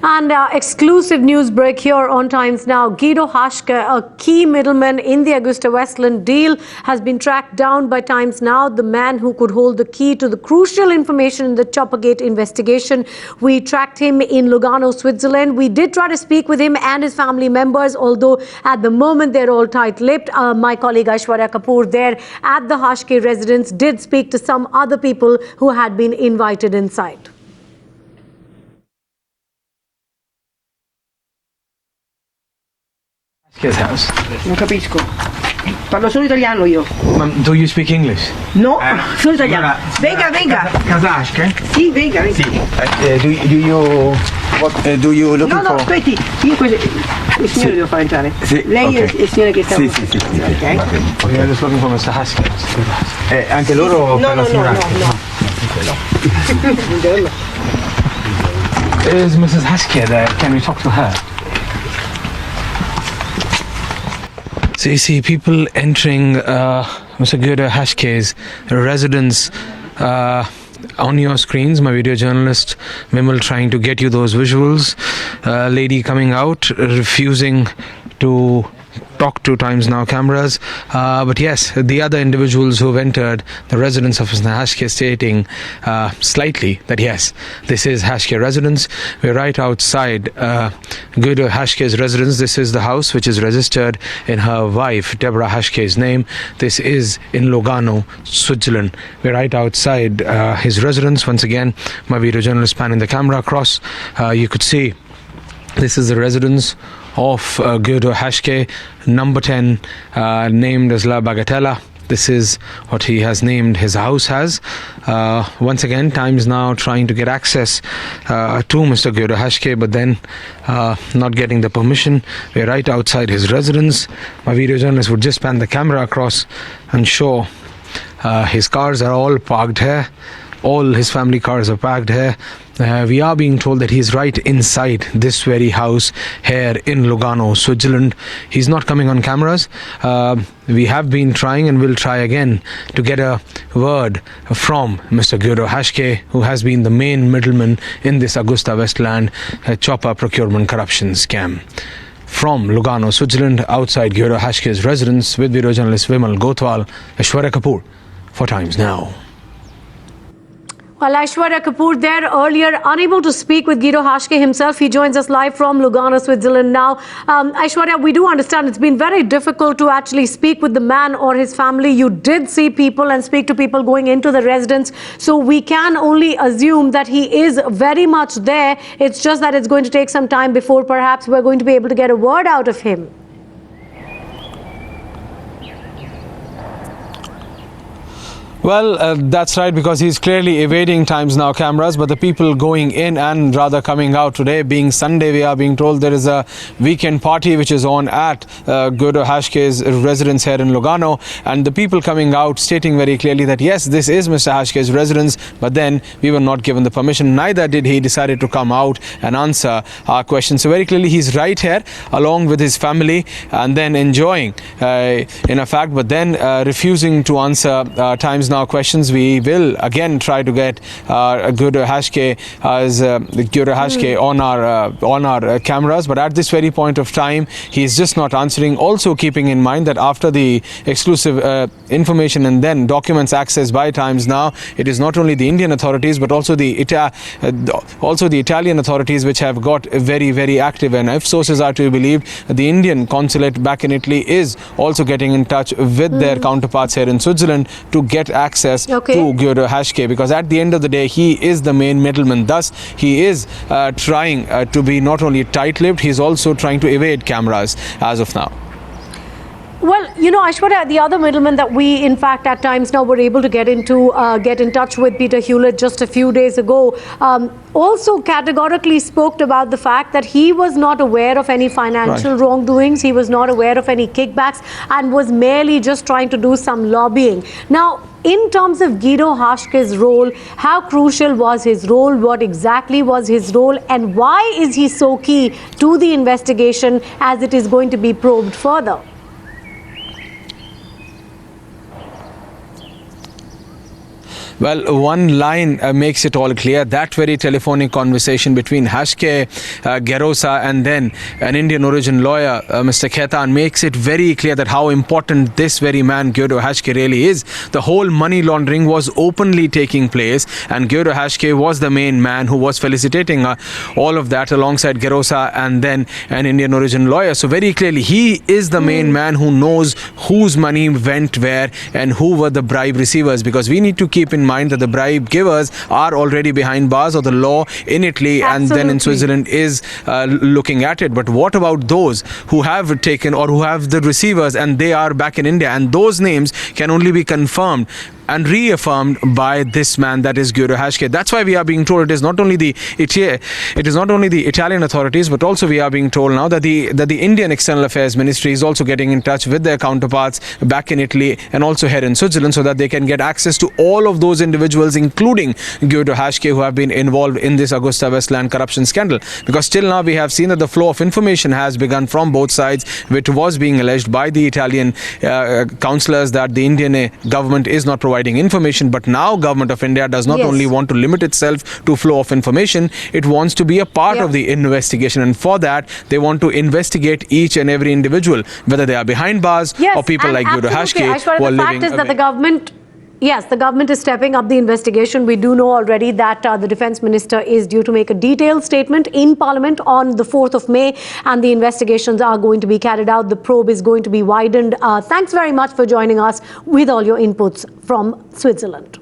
And exclusive news break here on Times Now. Guido Haschke, a key middleman in the AgustaWestland deal, has been tracked down by Times Now, the man who could hold the key to the crucial information in the Choppergate investigation. We tracked him in Lugano, Switzerland. We did try to speak with him and his family members, although at the moment they're all tight-lipped. My colleague Aishwarya Kapoor there at the Haschke residence did speak to some other people who had been invited inside. His house. Non capisco. Parlo solo italiano io. Do you speak English? No, solo italiano. Venga, venga. Casa Haschke? Sì, venga, venga. Sì. Do you looking No, for? aspetti, io il signore devo far entrare. Sì, Lei okay. è il signore che sta. Sì. Ok. We're just looking for Mr. Haschke. Anche loro per la signora Haschke? Buongiorno. Is Mrs. Haschke there? Can we talk to her? So you see people entering Mr. Guido Haschke's residence on your screens. My video journalist Vimal trying to get you those visuals. Lady coming out, refusing to talk to Times Now cameras. But yes, the other individuals who have entered the residence of Mr. Haschke stating slightly that yes, this is Haschke residence. We're right outside Guido Haschke's residence. This is the house which is registered in her wife Deborah Haschke's name. This is in Lugano, Switzerland. We're right outside his residence. Once again, my video journalist panning the camera across. You could see this is the residence of Guido Haschke, number 10, named as La Bagatella. This is what he has named his house as. Once again, Times Now trying to get access to Mr. Guido Haschke, but then not getting the permission. We're right outside his residence. My video journalist would just pan the camera across and show his cars are all parked here. All his family cars are parked here. We are being told that he's right inside this very house here in Lugano, Switzerland. He's not coming on cameras. We have been trying and will try again to get a word from Mr. Guido Haschke, who has been the main middleman in this AgustaWestland chopper procurement corruption scam. From Lugano, Switzerland, outside Guido Haschke's residence, with video journalist Vimal Gotwal, Aishwarya Kapoor for Times Now. Well, Aishwarya Kapoor there earlier, unable to speak with Guido Haschke himself. He joins us live from Lugano, Switzerland now. Aishwarya, we do understand it's been very difficult to actually speak with the man or his family. You did see people and speak to people going into the residence. So we can only assume that he is very much there. It's just that it's going to take some time before perhaps we're going to be able to get a word out of him. Well, that's right, because he's clearly evading Times Now cameras, but the people going in and rather coming out today, being Sunday, we are being told there is a weekend party which is on at Guido Haschke's residence here in Lugano, and the people coming out stating very clearly that yes, this is Mr. Haschke's residence, but then we were not given the permission. Neither did he decided to come out and answer our questions. So very clearly he's right here along with his family and then enjoying in a fact, but then refusing to answer Times Now questions. We will again try to get Guido Haschke as Guido Haschke on our cameras, but at this very point of time he is just not answering. Also keeping in mind that after the exclusive information and then documents accessed by Times Now, it is not only the Indian authorities but also the Italian authorities which have got very active, and if sources are to be believed, the Indian consulate back in Italy is also getting in touch with their counterparts here in Switzerland to get access to Guido Haschke, because at the end of the day he is the main middleman. Thus he is trying to be not only tight-lipped, he's also trying to evade cameras as of now. Well, you know, Aishwarya, the other middleman that we, in fact, at Times Now were able to get in touch with, Peter Hewlett, just a few days ago, also categorically spoke about the fact that he was not aware of any financial wrongdoings, he was not aware of any kickbacks, and was merely just trying to do some lobbying. Now, in terms of Guido Haschke's role, how crucial was his role? What exactly was his role? And why is he so key to the investigation as it is going to be probed further? Well, one line makes it all clear. That very telephonic conversation between Haschke, Gerosa, and then an Indian origin lawyer, Mr. Khaitan, makes it very clear that how important this very man, Guido Haschke, really is. The whole money laundering was openly taking place, and Guido Haschke was the main man who was felicitating all of that alongside Gerosa and then an Indian origin lawyer. So very clearly, he is the main man who knows whose money went where and who were the bribe receivers, because we need to keep in mind that the bribe givers are already behind bars, or the law in Italy and then in Switzerland is looking at it. But what about those who have taken or who have the receivers and they are back in India, and those names can only be confirmed and reaffirmed by this man, that is Guido Haschke. That's why we are being told it is not only the Italian authorities, but also we are being told now that the Indian External Affairs Ministry is also getting in touch with their counterparts back in Italy and also here in Switzerland, so that they can get access to all of those individuals, including Guido Haschke, who have been involved in this AgustaWestland corruption scandal. Because till now we have seen that the flow of information has begun from both sides, which was being alleged by the Italian councillors that the Indian government is not providing information. But now Government of India does not only want to limit itself to flow of information, it wants to be a part of the investigation, and for that they want to investigate each and every individual, whether they are behind bars or people like Guido Haschke who are living. The fact is that the government is stepping up the investigation. We do know already that the Defence Minister is due to make a detailed statement in Parliament on the 4th of May, and the investigations are going to be carried out. The probe is going to be widened. Thanks very much for joining us with all your inputs from Switzerland.